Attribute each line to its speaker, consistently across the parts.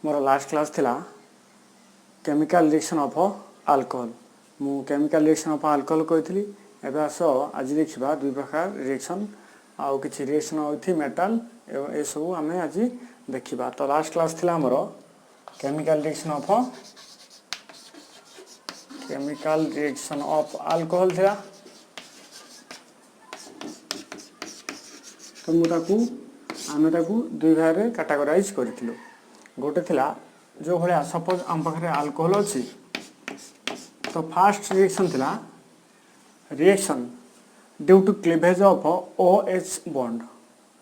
Speaker 1: More last class थिला chemical reaction of alcohol मु chemical reaction of alcohol कहती एबे आस आज देखा दुई प्रकार रिएक्शन आउ किछि रिएक्शन होथि मेटल ए सब आमे आज देखिबा। तो लास्ट क्लास थिला हमर केमिकल रिएक्शन ऑफ अल्कोहल थिला। तो आमे ताकू दुई भाग रे कैटेगराइज करथिलु। गोटे थिला जो भलिया सपोज आम पाखरे अल्कोहल अछि तो फास्ट रिएक्शन थिला reaction due to cleavage of OH bond.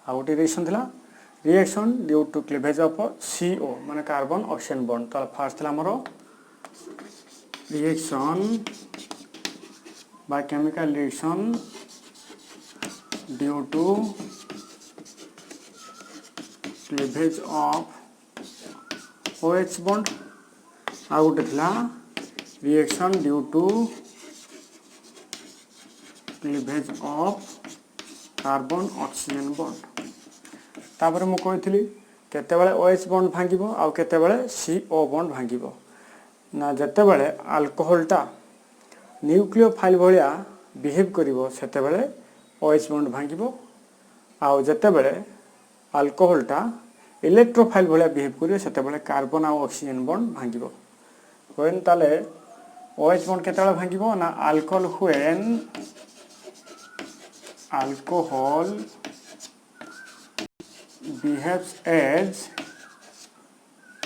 Speaker 1: आ गोटे रिएक्शन थिला reaction due to cleavage of CO माने कार्बन ऑक्सीजन बॉन्ड। तो फास्ट थिला हमरो reaction by chemical reaction due to cleavage of OH bond. आ गोटे थिला reaction due to cleavage of carbon oxygen bond. तापर मु कहथली केतेबेले OH बॉन्ड भांगिबो आ केतेबेले CO बॉन्ड भांगिबो ना। जेतेबेले अल्कोहलटा न्यूक्लियोफाइल भलिया बिहेव करिवो सेतेबेले OH बॉन्ड भांगिबो आ जेतेबेले अल्कोहलटा इलेक्ट्रोफाइल भलिया बिहेव करिवो सेतेबेले कार्बन आ ऑक्सीजन बॉन्ड भांगिबो। व्हेन ताले OH बॉन्ड केतेबेले भांगिबो ना alcohol when alcohol behaves as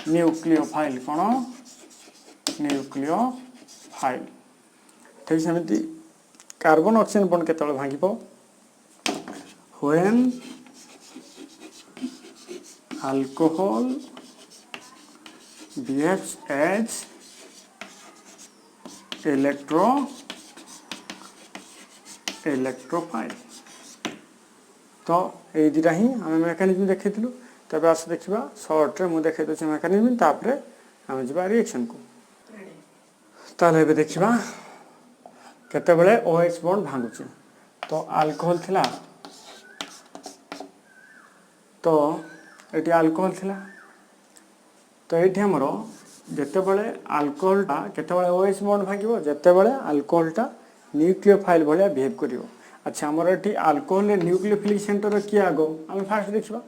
Speaker 1: nucleophile कौन न्यूक्लियोफाइल। ठीक सेमती कार्बन ऑक्सीजन बॉन्ड केतले भांगिबो when alcohol behaves as electrophile. तो ये दुटा ही आम मेकानिज्म देखु। तब आस देखा सर्ट रे मुझे देखे दूसरे मेकानिज्म तापर आम जा रिएक्शन को। ताले देखा केतेबेले OH बॉन्ड भांगुचे। तो अल्कोहल थिला तो ये अल्कोहल थिला तो ये हमर जेतेबेले अल्कोहलटा केतेबेले OH बॉन्ड भांगिबो जेतेबेले अल्कोहलटा न्यूक्लियोफाइल भलिया बिहेव करिवो। अच्छा हमर एटी अल्कोहल न्यूक्लियोफिलिक सेंटर किए आगो आम फास्ट देखा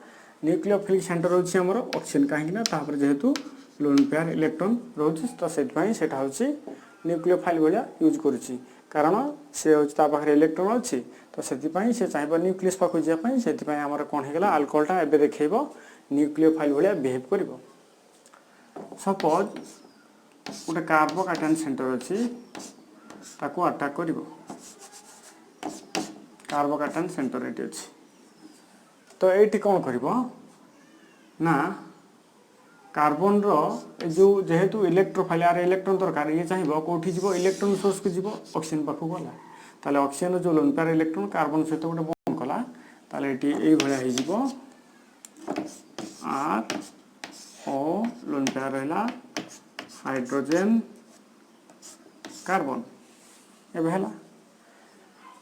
Speaker 1: न्यूक्लियोफिलिक सेंटर होछि हमर ऑक्सीजन कहीं तापर जेहेतु लोन पेयर इलेक्ट्रॉन रोज तो से न्यूक्लियोफाइल भलिया यूज करुछि कारण से होछि ता पाखरे इलेक्ट्रॉन अछि तो से चाहिए न्यूक्लियस पाखु जाय से हमर कोन हे गेला अल्कोहलटा एबे देखैबो न्यूक्लियोफाइल भलिया बिहेव करिवो। सपोज गोटे कार्बोकैटायन सेंटर अछि ताको अटैक करिवो कार्बोकैटायन सेंटर एटी अछि तो एटी कौन करिवो ना कार्बन रो जो जेहेतु इलेक्ट्रोफाइल यार इलेक्ट्रॉन दरकार ये चाहिए कोठी जीवो इलेक्ट्रॉन सोर्स को जीवो ऑक्सीजन पाखु गला ताले ऑक्सीजन जो लोन पेयर इलेक्ट्रॉन कार्बन सहित गोटे बॉन्ड कला ताले एटी एई भलिया हे जीवो R O लोन पेयर रहला हाइड्रोजन कार्बन एबे हला।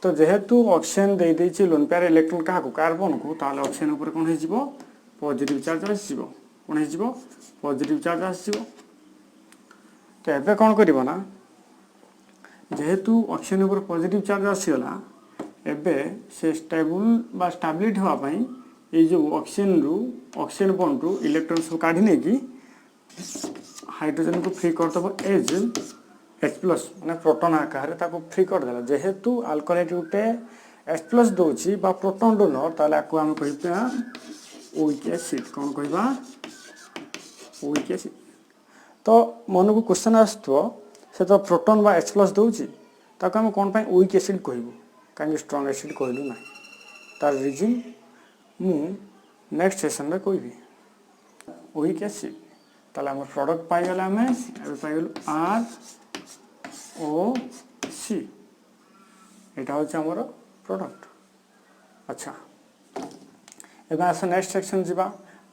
Speaker 1: तो जेहेतु ऑक्सीजन दे देछि लोन पेयर इलेक्ट्रॉन का कार्बन को ताले ऑक्सीजन ऊपर कोन हे जीवो पॉजिटिव चार्ज आसीबो कोन हे जीवो पॉजिटिव चार्ज आसीबो। तो एबे कोन करिवो ना जेहेतु ऑक्सीजन ऊपर पॉजिटिव चार्ज आसीगला एबे से स्टेबल बा स्टेबिलिटी होआ पई ए जो ऑक्सीजन बॉन्ड रु इलेक्ट्रॉन सब काढी नै कि हाइड्रोजन को फ्री कर दबो एज H+ माने प्रोटॉन आकार ताको फ्री कर देला। जेहेतु अल्कोहल गुटे H+ दोछि बा प्रोटॉन डोनर ताले आको हम कहिबा ओइक एसिड कोन कहिबा ओइक एसिड। तो मन को क्वेश्चन आस्तो से तो प्रोटॉन बा H+ दोछि ताको हम कोन पय ओइक एसिड कहिबो काहे स्ट्रांग एसिड कहलु ना तार रीजन मु नेक्स्ट सेशन रे कहबी। ओइक एसिड ताले हमर प्रोडक्ट पाइ गेला हम एबे पाइ गेलु ROC एटा होछि हमर प्रोडक्ट। अच्छा एबे आस नेक्स्ट सेक्शन जिबा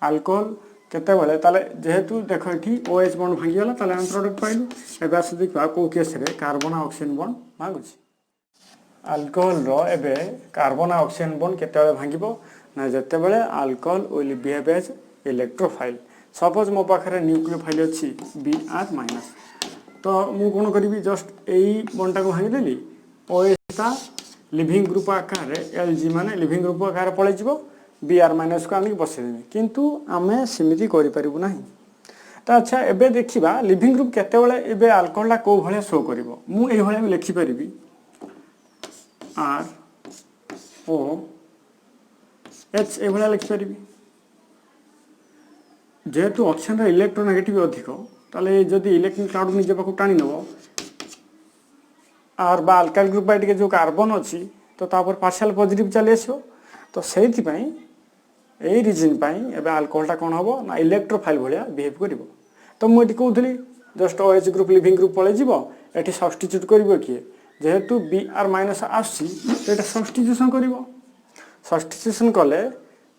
Speaker 1: अल्कोहल केते बेले ताले जेहेतु देखो एठी OH बॉन्ड भांगी गेला ताले हम प्रोडक्ट पाइलु। एबे आस देखबा को केस रे कार्बन आ ऑक्सीजन बॉन्ड भांगुछि। अल्कोहल रो एबे कार्बन आ ऑक्सीजन बॉन्ड केते बेले भांगिबो ना जेते बेले alcohol will behave as electrophile suppose मो पाखे न्यूक्लियोफाइल अच्छी Br-, तो मु कौन करी जस्ट यही बंटा को भांगीदेली OHटा लिविंग ग्रुप आकार Lg माने लिविंग ग्रुप आकार पलैज Br- को आनिक बसईदेवी किंतु आमे सेमिति करि परिबु नाही। तो अच्छा एबे देखिबा लिविंग ग्रुप केतेबेले एबे अल्कोहलटा को भले शो करिवो मु एई भले लिखि परिबी ROH एई भले लिखि परिबी जेहेतु ऑक्सीजन रा इलेक्ट्रोनेगेटिव अधिक ताले जदि इलेक्ट्रॉन क्लाउड निजे पाखु टाणी नबो आर बा अल्काइल ग्रुप बाय टिके जो कार्बन अछि तो तापर पार्शियल पॉजिटिव चली आसो तो सेति पई एई रीजन पई एबे अल्कोहलटा कोन हबो ना इलेक्ट्रोफाइल भलिया बिहेव करिवो। तो मु एटी कहउथली just OH group leaving group पळे जिवो एटी सब्स्टिट्यूट करिवो किए जेहेतु Br- आसी तो एटा सब्स्टिट्यूशन करिवो सब्स्टिट्यूशन कले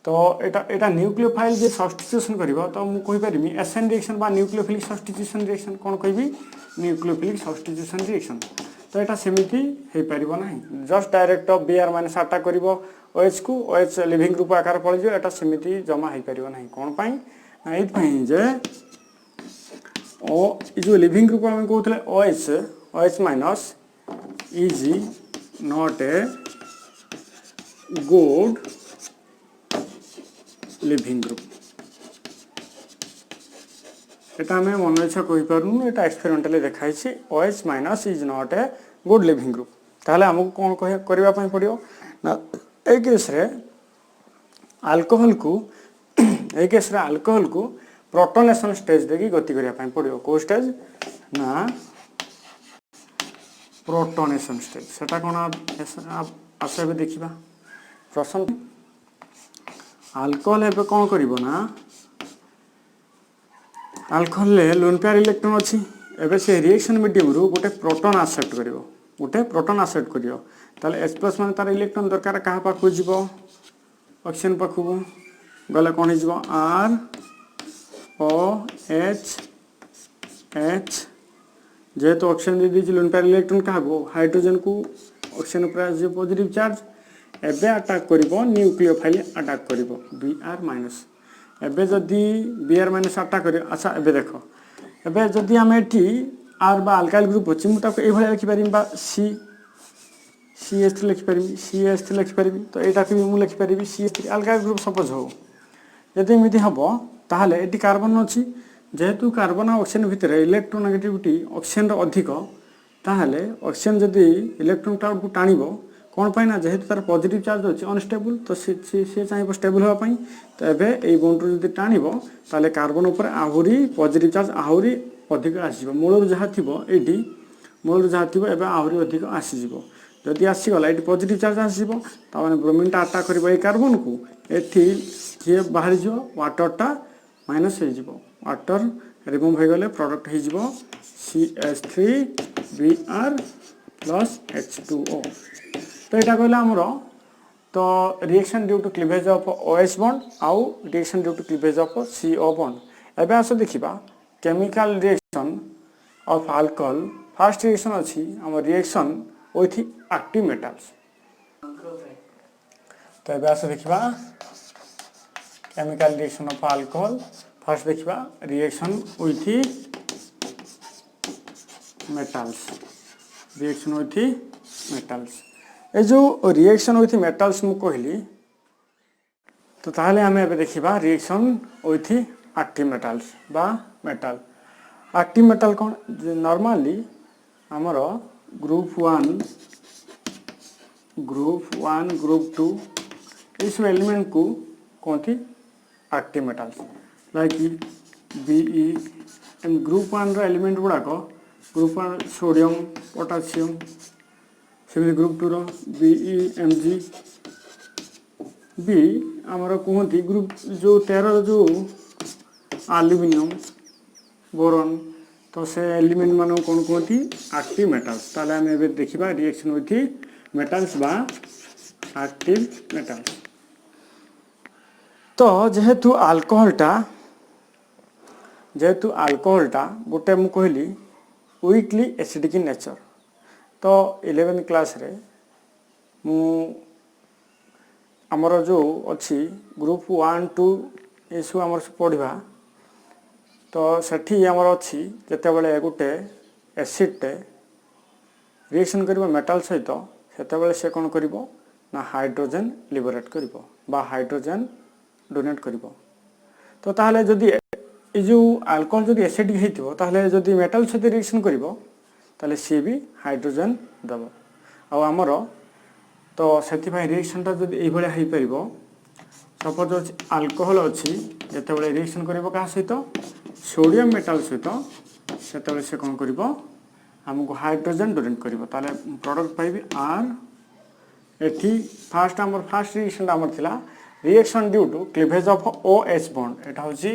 Speaker 1: तो एटा न्यूक्लियोफाइल जे सब्स्टिट्यूशन करिवो तो मु कहि परिमी एसएन रिएक्शन बा न्यूक्लियोफिलिक सब्स्टिट्यूशन रिएक्शन कोन कहबी न्यूक्लियोफिलिक सब्स्टिट्यूशन रिएक्शन। तो एटा सेमिति हे परिबो नाही जस्ट डायरेक्ट Br- अटैक करिवो OH को OH लिविंग ग्रुप आकार पळे जो एटा सेमिति जमा हे परिबो नाही कोन पई ना एत पई जे ओ जो लिविंग ग्रुप हम कहउतले OH is not a good leaving group एटा हमें मन इच्छा कहि पारुनु एटा एक्सपेरिमेंटली देखाइ छी OH- is not a good leaving group ताले हमको कोन कहि करबा पई पड़ियो ना ए केस रे अल्कोहल को प्रोटोनेशन स्टेज देखि गति करिया पई पड़ियो को स्टेज ना प्रोटोनेशन स्टेज सेटा कोन आसे भी देखिबा प्रश्न अल्कोहल एबे कोन करिवो ना अल्कोहल ले लोन पेयर इलेक्ट्रॉन अछि एबे से रिएक्शन मीडियम रु गोटे प्रोटॉन एक्सेप्ट करियो ताले H+ माने तार इलेक्ट्रॉन दरकार कहा पाखु जिवो ऑक्सीजन पाखु गले कोन हिजबो ROH H जेहेतु ऑक्सीजन दे दी लोन पेयर इलेक्ट्रॉन कहा हाइड्रोजन को ऑक्सीजन पर पॉजिटिव चार्ज एबे अटैक करिवो न्यूक्लियोफाइल अटैक करिवो Br-, एबे जदी Br- अटैक करियो अच्छा एबे देखो एबे जदी हम एठी R बा अल्काइल ग्रुप अछि मु ताको ए भले लिखि परिम बा CH लिखि परिम CH लिखि परिम तो एटा के मु लिखि परिबी CH अल्काइल ग्रुप सपोज हो यदि मिति हबो ताहले एटी कार्बन अछि जेहेतु कार्बन और ऑक्सीजन भितर इलेक्ट्रोनेगेटिविटी ऑक्सीजन रो अधिक ताहले ऑक्सीजन जदी इलेक्ट्रॉन क्लाउड को टाणीबो कोन पई ना जेहेतु तार पॉजिटिव चार्ज अछि अनस्टेबल तो से चाहिबो स्टेबल होवा पई तो एबे एई बॉन्ड जदी टाणीबो ताले कार्बन ऊपर आहुरी पॉजिटिव चार्ज आहुरी अधिक आसीबो मूल जहा थिबो एटी मूल जहा थिबो एबे आहुरी अधिक आसी जिवो जदी आसी गला एटी पॉजिटिव चार्ज आसीबो ता माने ब्रोमीन टा अटैक करिवो ए कार्बन को एठी जे बाहर जिवो वाटर टा माइनस हे जिवो वाटर रिमूव हो गले प्रोडक्ट हो जिवो CH3Br plus H2O। तो यहाँ कहला आमर तो reaction due to cleavage of OH bond आउ reaction due to cleavage of CO bond एबे आस देखिबा chemical reaction of alcohol first reaction अछि हम रिएक्शन विथ एक्टिव मेटल्स। तो एबे आस देखिबा chemical reaction of alcohol first देखिबा रिएक्शन विथ मेटल्स ए जो रिएक्शन विथ मेटल्स मु कहली तो ताहले हमें एबे देखिबा रिएक्शन विथ एक्टिव मेटल्स बा मेटल एक्टिव मेटल कोन नॉर्मली हमर ग्रुप 1 ग्रुप 2 इस एलिमेंट को कोनथी active metals like Be and group 1 रो एलिमेंट गुडा को ग्रुप 1 सोडियम पोटेशियम से ग्रुप 2 रो BeMg बी आमर कहती ग्रुप जो 13 जो एल्युमिनियम बोरॉन तो से एलिमेंट मान कौन कहती एक्टिव मेटल्स ताले हम एबे देखिबा रिएक्शन विथ मेटल्स बा एक्टिव मेटल्स। तो जेहेतु अल्कोहलटा गोटे मु कहली वीकली एसिडिक इन नेचर तो 11th क्लास रे मु आमर जो अच्छी ग्रुप 1 2 ये सब आमर पढ़ा तो सेठी आमर अच्छी जिते गोटे एसिडटे रिएक्शन कर मेटाल सहित से से कौन कर ना हाइड्रोजेन लिबरेट कर हाइड्रोजेन डोनेट कर तो ताहले जदि ये जो अल्कोहल जदि एसिडिक होइथिबो ताहले जदि मेटाल सहित रिएक्शन करिवो ताहले सी भी हाइड्रोजेन दबो आमर तो से रिएक्शनटा जदि एई भलिया हेई परिबो सपोज अल्कोहल अच्छी जिते रिएक्शन कर क्या सहित सोडियम मेटाल सहित से कौन कर आमको हाइड्रोजेन डोनेट कर प्रोडक्ट पाइबी आर एठी फास्ट आमर फास्ट रिएक्शन आमर थिला reaction due to cleavage of OH bond एटा होची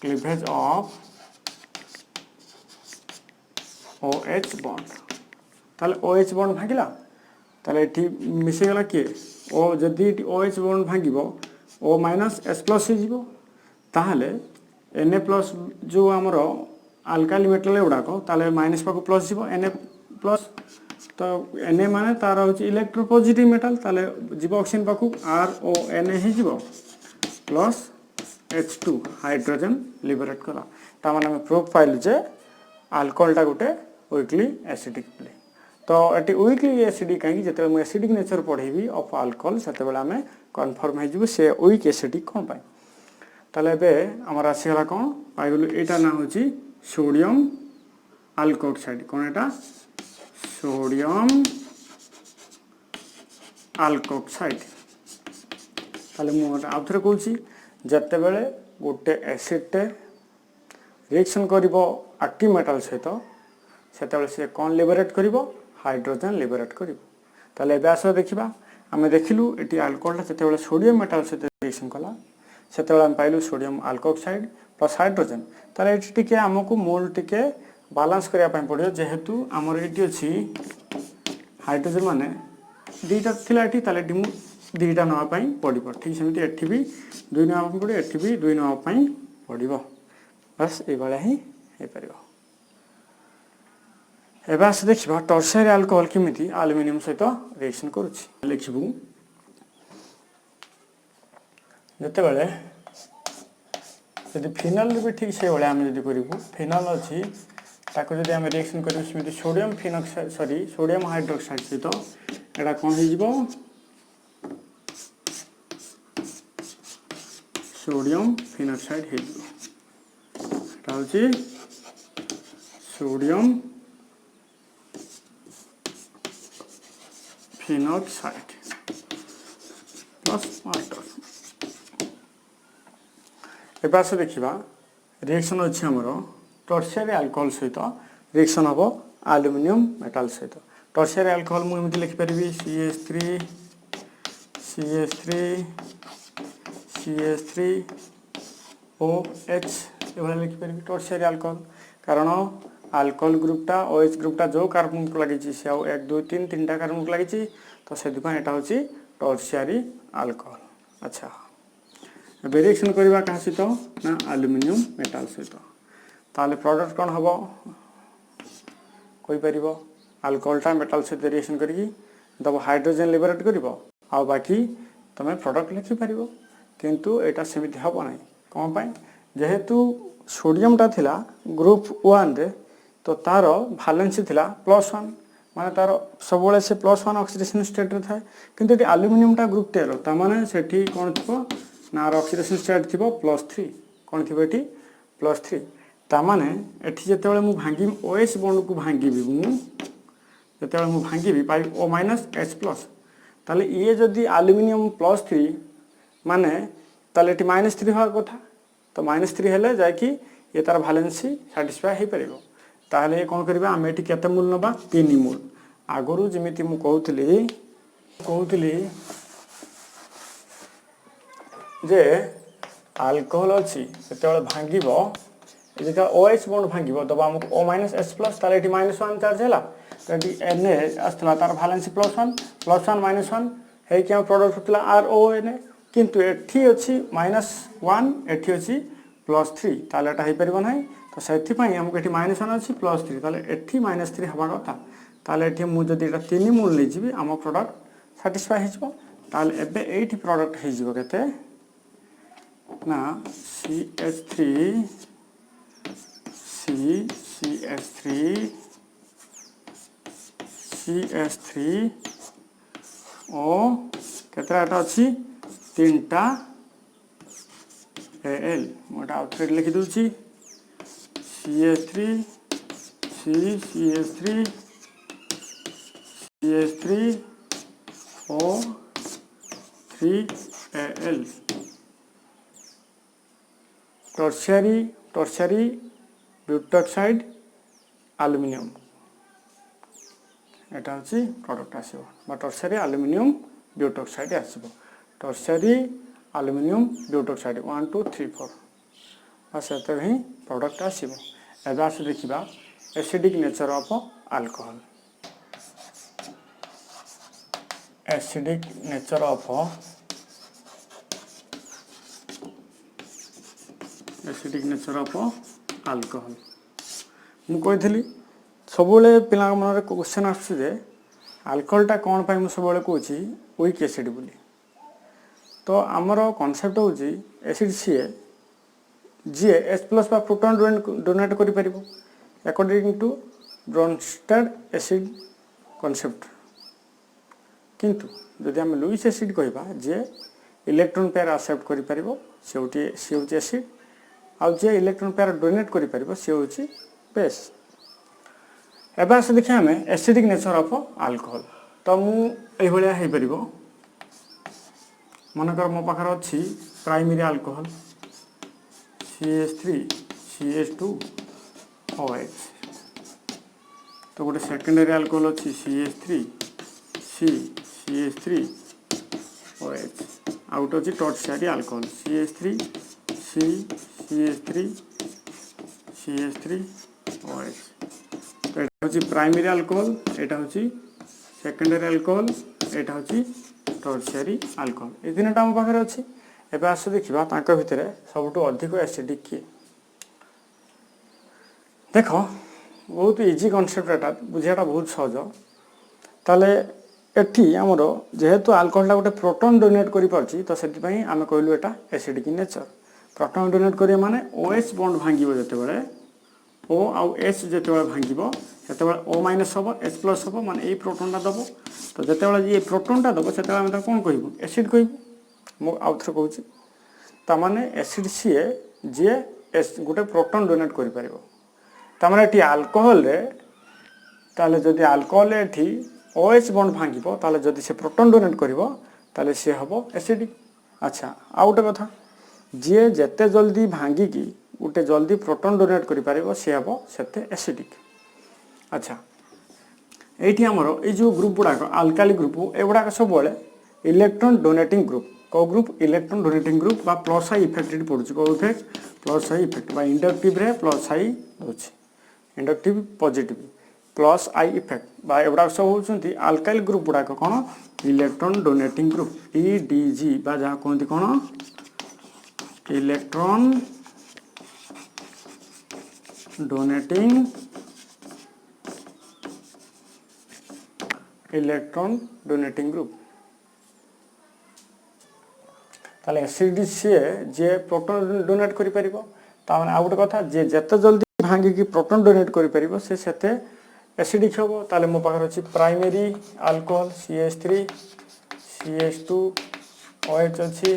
Speaker 1: क्लीवेज ऑफ OH बॉन्ड ताले OH बॉन्ड भागिला ताले एठी मिसे गला के ओ जदि OH बॉन्ड भागिबो O माइनस S प्लस हो जिवो ताहले Na प्लस जो आमर अल्काइल मेटल गुड़ाक ताले माइनस पाक प्लस जीवो Na प्लस तो Na माने तार होची इलेक्ट्रोपॉजिटिव मेटल ताले जीवो ऑक्सीजन पाकु RONA ही जीवो प्लस H2 हाइड्रोजन लिबरेट कला ता माने हम प्रूफ पाइलु जे अल्कोहल टा गोटे वीकली एसिडिक प्ले तो ये वीकली एसिडिक कहीं जिते मुझे एसिडिक नेचर पढ़ेबी ऑफ अल्कोहल से आम कन्फर्म हो से वीक एसिडिक कौन पाए ताले आमर आसीगला कौन पाइगलु यहाँ ना हूँ सोडियम अल्कोक्साइड कौन एटा सोडियम अल्कोक्साइड ताले मुझे आउ थे कौन जिते बड़े गोटे एसिडटे रिएक्शन करिवो एक्टिव मेटल सहित से कौन लिबरेट करिवो हाइड्रोजन लिबरेट करिवो ताले एबे आसो देखिबा आमे देखिलु एटी अल्कोहल जिते सोडियम मेटल सहित रिएक्शन कला से आम पाइलु सोडियम अल्कोक्साइड प्लस हाइड्रोजन ताले एटी टिके हमकु मोल टिके बैलेंस करिया पय पड़ियो जेहेतु हमर एटी अछि हाइड्रोजन माने दीटा थिला एटी ताले एटी मु दीटा नवा पय पड़िबो ठीक सेमिति एठी भी दुई नवा पय पड़ियो एठी भी दुई नवा पय पड़िबो बस ए बळा ही हे परिबो एबे आस देखिबा टर्शियरी अल्कोहल केमिति एल्युमिनियम सहित रिएक्शन करूछि लिखिबु जते बेले यदि फिनल भी ठीक से बेले हम जदि करिबु फिनल अछि ताको जदि हम रिएक्शन करिबु सेमिति sodium phenoxide sorry sodium hydroxide सहित एटा कोन हे जिवो सोडियम फिनॉक्साइड हे जिवो एटा होछि सोडियम फिनॉक्साइड प्लस वाटर एबे आसे देखिबा रिएक्शन अछि हमर टर्शियरी अल्कोहल सहित रिएक्शन हबो एल्युमिनियम मेटल सहित टर्शियरी अल्कोहल मु एमिति लिखि परिबी CH3OH एभला लिखि परिबी टर्शियरी अल्कोहल कारण अल्कोहल ग्रुपटा OH ग्रुपटा जो कार्बन को लगी से 1 2 3 तीनटा कार्बन को लगी तो से एटा होची टर्शियरी अल्कोहल अच्छा रिएक्शन करबा का सहित ना एल्युमिनियम मेटल सहित ताले प्रोडक्ट कौन हम कोई परिबो अल्कोहलटा मेटल सहित रिएक्शन करी दब हाइड्रोजन लिबरेट करिवो आ बाकी तमे प्रोडक्ट लिखि परिबो किंतु एटा सेमिति हबो नै कोन पाई जेहेतु सोडियम टा थिला ग्रुप 1 रे तो तार वैलेंसी थिला +1 माने तार सब बेले से +1 ऑक्सीडेशन स्टेट रे थाए किंतु एटी एल्युमिनियम टा ग्रुप 10 ता माने सेठी कोन थिबो ना ऑक्सीडेशन स्टेट थिबो +3 कोन थिबो एटी +3 ता माने एठी जते बेले मु भांगी OH बॉन्ड को भांगी भी मु जते बेले मु भांगी भी पाई O-H+ ताले ये जदी एल्युमिनियम +3 माने ताले एटी -3 होआ कथा तो -3 हेले जाय कि ये तार वैलेंसी सैटिस्फाई हे परिबो ताले कोन करबा हम एटी केते मूल नबा 3 मूल आगरु जेमिति मु कहउतली जे अल्कोहल अछि सेते भांगीबो जेका OH बॉन्ड भांगीबो तब हमको O-H+ ताले एटी -1 चार्ज हैला तडी Na आस्तला तार वैलेंसी +1 -1 हे कि हम प्रोडक्ट होतला RONA किंतु एठी अछि -1 एठी अछि +3 ताले एटा हे परिबो नै तो सेथि पई हमको एठी -1 अछि +3 ताले एठी -3 हबा कथा ताले एठी मु जदी एटा 3 मूल ले जिबी हम प्रोडक्ट सैटिस्फाई हे जिवो ताले एबे एठी प्रोडक्ट हे जिवो केते ना CH3 CH3 ओ केतराटा अच्छी 3टा Al मोटा आउटसाइड लिखि दूची CH3 CH3 O 3Al tertiary butoxide aluminium एटा हूँ प्रोडक्ट आसो टर्शियरी एल्युमिनियम ब्यूटॉक्साइड आसो टर्शियरी एल्युमिनियम ब्यूटॉक्साइड 1 2 3 4 बस एत ही प्रोडक्ट आसो एवं आस देखा acidic nature of alcohol acidic nature of alcohol मुझे सब पिला मन क्वेश्चन आसुचे अल्कोहलटा कौन पाई मुझे सब कहूँ वीक एसिड बोली तो आमर कनसेप्ट हूँ एसिड सी जी एच प्लस प्रोटॉन डोनेट कर according to Bronsted acid concept किंतु जदि आम लुईस एसिड कहवा जे इलेक्ट्रॉन पेयर एक्सेप्ट कर सी हूँ एसिड आउ जे इलेक्ट्रॉन पेयर डोनेट कर सी हूँ बेस एवं आस देखिए आम एसिडिक नेचर ऑफ अल्कोहल तो मुझे पार मनकर मो पाखर अच्छी प्राइमरी अल्कोहल CH3 CH2OH तो गोटे सेकेंडरी अल्कोहल अच्छी CH3 CH3OH आउट अच्छी टर्शियरी अल्कोहल CH3 CH3OH तो यहाँ हूँ प्राइमरी अल्कोहल यहाँ हूँ सेकेंडरी अल्कोहल यहाँ हूँ टर्शियरी अल्कोहल ये तीन टा मो पाखे अच्छी एवं आस देखा भितर सबुठ अधिक एसिडिक किए देख बहुत इजी कनसेप्ट एटा बुझाटा बहुत सहज ताले एठी आमर जेहेतु अल्कोहलटा गोटे प्रोटॉन डोनेट करि पारछि तो सेति आम कहलु एटा एसिडिक नेचर प्रोटॉन डोनेट करिया माने OH बॉन्ड भांगिबो जेते बेले O आउ H जेते बेले भांगिबो सेते बेले O माइनस हबो H प्लस हबो माने ए प्रोटॉनटा दबो तो जेते बेले ये प्रोटॉनटा दबो सेते बेले हम ता कोन कहबो एसिड कहबो मो आउथर कहूछि ता माने एसिड सीए जे गोटे प्रोटॉन डोनेट करि पारिबो ता माने एठी अल्कोहल रे ताले जदि अल्कोहल एठी OH बॉन्ड भांगिबो ताले जदि से प्रोटॉन डोनेट करिवो ताले से हबो एसिडिक अच्छा आ गोटे कथा जे जेते जल्दी भांगी की गोटे जल्दी प्रोटॉन डोनेट करि पारिबो से हबो सेते एसिडिक अच्छा एठी हमरो ए जो ग्रुप गुडा अल्काली ग्रुप एगुडा सब बेले इलेक्ट्रॉन डोनेटिंग ग्रुप को ग्रुप इलेक्ट्रॉन डोनेटिंग ग्रुप बा प्लस आई इफेक्ट पड़ुछि को इफेक्ट प्लस आई इफेक्ट बा इंडक्टिव रे प्लस आई होछि inductive positive plus I effect बा एगुडा सब होउछंती अल्काइल ग्रुप गुडा कोन इलेक्ट्रॉन डोनेटिंग ग्रुप EDG बा जहा कोनती कोन इलेक्ट्रॉन डोनेटिंग ग्रुप ताले एसिड सी जे प्रोटॉन डोनेट करि परिबो ताने आ गोटे कथा जे जते जल्दी भांगी की प्रोटॉन डोनेट करि परिबो से सेते एसिडिक हबो ताले मो पाखर अछि प्राइमरी अल्कोहल CH3 CH2OH अछि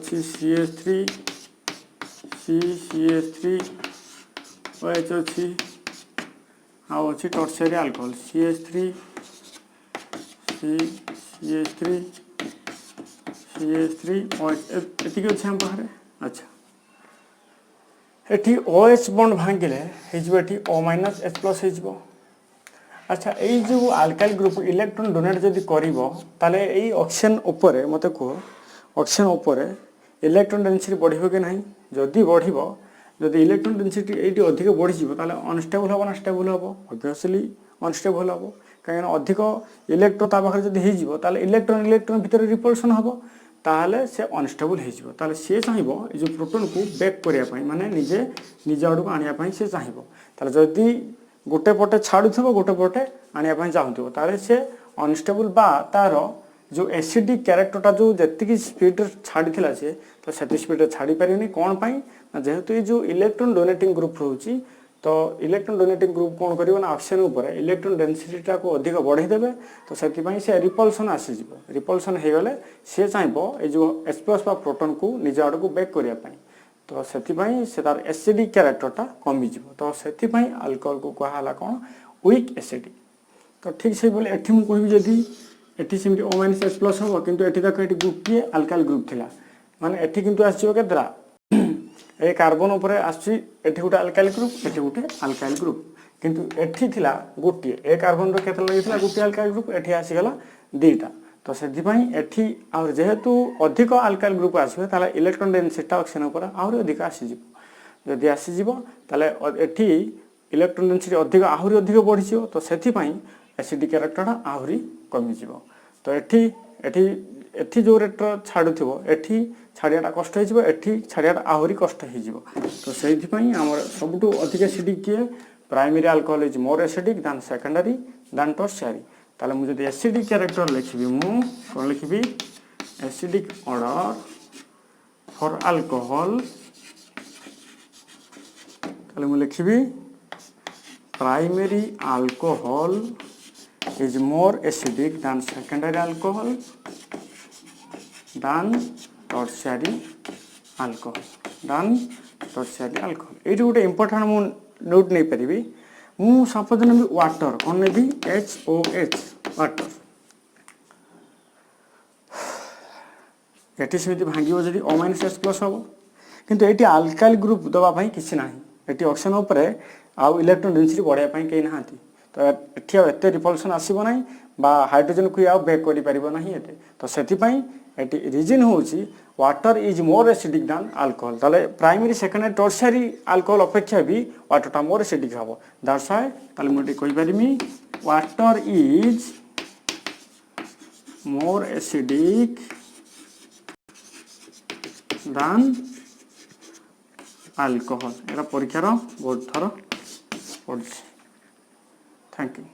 Speaker 1: CH3 CH3OH अछि आ अछि टर्शियरी अल्कोहल CH3 CH3OH एतिक अछि हम पाखरे अच्छा एठी OH बॉन्ड भांगिले हेजबो एठी O माइनस H प्लस हेजबो अच्छा एई जो अल्काइल ग्रुप इलेक्ट्रॉन डोनेट जदि करिवो ताले एई ऑक्सीजन ऊपर मते को ऑक्सीजन ऊपर इलेक्ट्रॉन डेंसिटी बढ़िबो कि नहीं जदि बढ़िबो जदि इलेक्ट्रॉन डेंसिटी एटी अधिक बढ़ी जिवो ताले अनस्टेबल होबो ना स्टेबल होबो ऑब्वियसली अनस्टेबल होबो काहेना अधिक इलेक्ट्रॉन ता पाखरे जदि हे जिवो ताले इलेक्ट्रॉन भीतर रिपल्सन होबो ताले से अनस्टेबल हे जिवो ताले से चाहिबो ए जो प्रोटॉन को बैक करिया पई माने निजे आडू आनिया पई से चाहिबो ताले जदि गोटे पटे छाडुथबो गोटे पटे आनिया पई चाहुथबो ताले से अनस्टेबल बा तारो जो एसिडिक क्यारेक्टरटा जो जी स्पीड छाड़ी से तो से स्पीड छाड़ी पारे कौन पाई जेहेतु ये जो इलेक्ट्रॉन डोनेटिंग ग्रुप रोचे तो इलेक्ट्रॉन डोनेटिंग ग्रुप कौन करिवो ना ऑक्सीजन ऊपर इलेक्ट्रॉन डेंसिटीटा को अधिक बढ़ाई देबे तो सेति से रिपल्सन आसी जिवो रिपल्सन हे गले से चाहबो ए जो H+ बा प्रोटॉन को निज आड़ को बैक करिया पाई तो सेति से तार एसिडिक कैरेक्टरटा कमी जिवो तो सेति अल्कोहल को कहाला कोन वीक एसिडिक तो ठीक से बोले एठी मु कहबी जदी एठी सिमटी O-H+ हो किंतु एठी तक एठी ग्रुप की अल्काइल ग्रुप थिला माने एठी किंतु आसीबो केतरा ए कार्बन ऊपर आसी एठी गोटे अल्काइल ग्रुप एठी गोटे अल्काइल ग्रुप किंतु एठी थिला गोटे ए कार्बन रो केतला लगितला गोटे अल्काइल ग्रुप एठी आसी गला दुईटा तो सेति पई एठी और जेहेतु अधिक अल्काइल ग्रुप आसीबे ताले इलेक्ट्रॉन डेंसिटी ऑक्सीजन ऊपर आहुरी अधिक आसी जिवो जदी आसी जिवो ताले एठी इलेक्ट्रॉन डेंसिटी अधिक आहुरी अधिक बढ़ी जिवो तो सेति पई एसिडिक कैरेक्टरटा आहुरी कमी जिवो तो एठी एठी एठी जो रेट छाड़ुथिबो एठी छाड़ियाटा कष्ट हो एठी छाड़ियाटा आहुरी कष्ट हो तो से आम सबुठू अधिक एसिडिक किए primary alcohol is more acidic than secondary than tertiary ताले मुझे जदि एसिडिक कैरेक्टर लिखिबी मु कोन लिखिबी एसिडिक ऑर्डर फॉर अल्कोहल ताले मु लिखिबी primary alcohol is more acidic than secondary alcohol than tertiary alcohol ये गोटे इंपोर्टेंट मु नोट नहीं पारि मु सपोज नेबी वाटर कौन नेबी HOH वाटर एटी सेमती भांगिबो जदी O-H+ हम किंतु एटी अल्काइल ग्रुप दबा पई किछि नाही एटी ऑक्सीजन ऊपर आ इलेक्ट्रॉन डेंसिटी बढ़िया पई केही नाहांती तो एठी एते रिपल्सन आसीबो नाही बा हाइड्रोजन को आ बैक करि परिबो नाही एते तो सेति पई एटी रीजन होउची water is more acidic than alcohol ताले प्राइमरी सेकेंडरी टर्शियरी अल्कोहल अपेक्षा भी वाटरटा मोर एसिडिक हबो दैट्स व्हाई ताले मुटी कहि परिमी water is more acidic than alcohol एरा परीक्षार बहुत थर पड़ी थैंक यू।